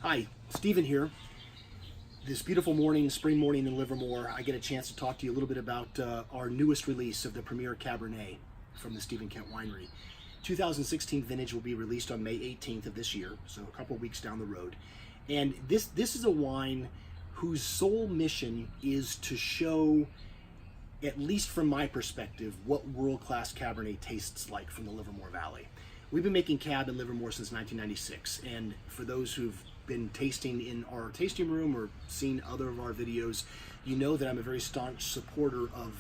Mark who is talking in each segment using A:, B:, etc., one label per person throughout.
A: Hi, Stephen here. This beautiful morning, spring morning in Livermore, I get a chance to talk to you a little bit about our newest release of the Premier Cabernet from the Stephen Kent Winery. 2016 vintage will be released on May 18th of this year, so a couple weeks down the road. And this is a wine whose sole mission is to show, at least from my perspective, what world-class Cabernet tastes like from the Livermore Valley. We've been making Cab in Livermore since 1996, and for those who've been tasting in our tasting room or seen other of our videos, you know that I'm a very staunch supporter of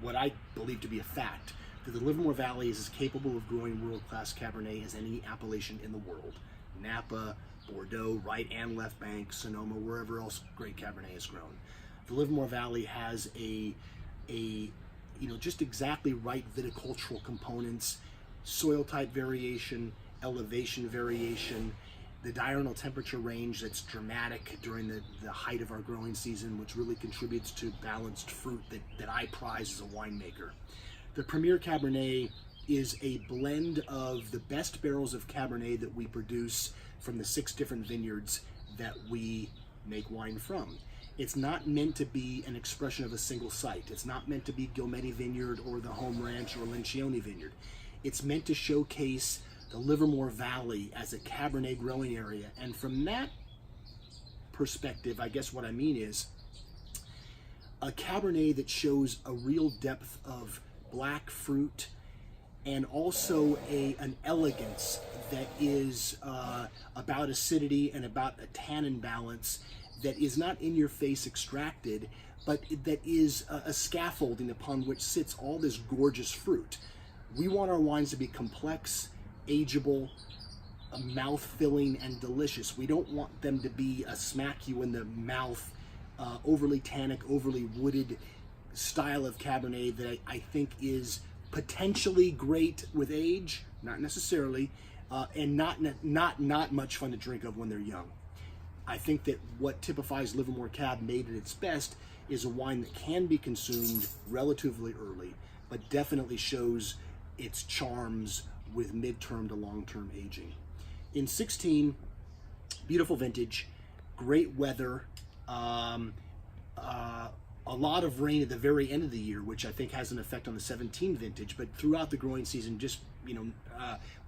A: what I believe to be a fact, that the Livermore Valley is as capable of growing world-class Cabernet as any appellation in the world. Napa, Bordeaux, right and left bank, Sonoma, wherever else great Cabernet is grown. The Livermore Valley has just exactly right viticultural components, soil type variation, elevation variation, the diurnal temperature range that's dramatic during the height of our growing season, which really contributes to balanced fruit that I prize as a winemaker. The Premier Cabernet is a blend of the best barrels of Cabernet that we produce from the 6 different vineyards that we make wine from. It's not meant to be an expression of a single site. It's not meant to be Gilmedi Vineyard or the Home Ranch or Lencioni Vineyard. It's meant to showcase the Livermore Valley as a Cabernet growing area. And from that perspective, I guess what I mean is a Cabernet that shows a real depth of black fruit and also an elegance that is about acidity and about a tannin balance that is not in your face extracted, but that is a scaffolding upon which sits all this gorgeous fruit. We want our wines to be complex, ageable, mouth-filling, and delicious. We don't want them to be a smack you in the mouth, overly tannic, overly wooded style of Cabernet that I think is potentially great with age, not necessarily, and not much fun to drink of when they're young. I think that what typifies Livermore Cab made at its best is a wine that can be consumed relatively early, but definitely shows its charms with mid-term to long-term aging. In 16, beautiful vintage, great weather, a lot of rain at the very end of the year, which I think has an effect on the 17 vintage, but throughout the growing season,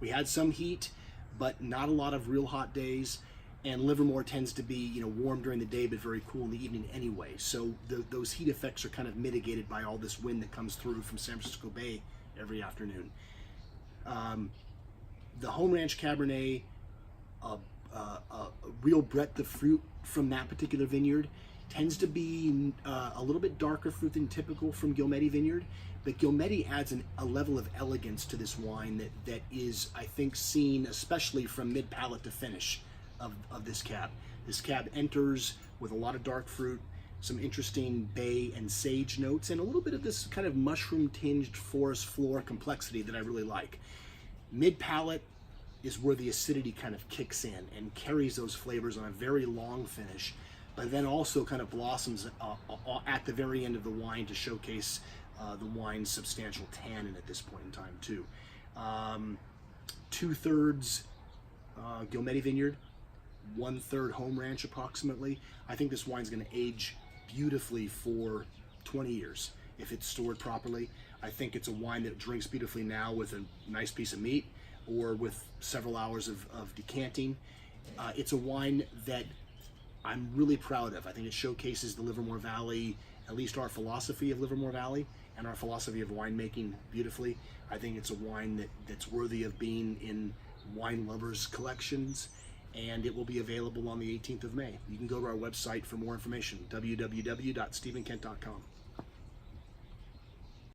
A: we had some heat, but not a lot of real hot days. And Livermore tends to be, warm during the day, but very cool in the evening anyway. So those heat effects are kind of mitigated by all this wind that comes through from San Francisco Bay every afternoon. The Home Ranch Cabernet, a real breadth of fruit from that particular vineyard, tends to be a little bit darker fruit than typical from Gilmedi Vineyard, but Gilmedi adds a level of elegance to this wine that is, I think, seen especially from mid-palate to finish of this Cab. This Cab enters with a lot of dark fruit, some interesting bay and sage notes, and a little bit of this kind of mushroom-tinged forest floor complexity that I really like. Mid-palate is where the acidity kind of kicks in and carries those flavors on a very long finish, but then also kind of blossoms at the very end of the wine to showcase the wine's substantial tannin at this point in time too. 2/3 Gilmedi Vineyard, 1/3 Home Ranch approximately. I think this wine's going to age beautifully for 20 years if it's stored properly. I think it's a wine that drinks beautifully now with a nice piece of meat or with several hours of decanting. It's a wine that I'm really proud of. I think it showcases the Livermore Valley, at least our philosophy of Livermore Valley and our philosophy of winemaking beautifully. I think it's a wine that's worthy of being in wine lovers' collections, and it will be available on the 18th of May. You can go to our website for more information, www.stephenkent.com.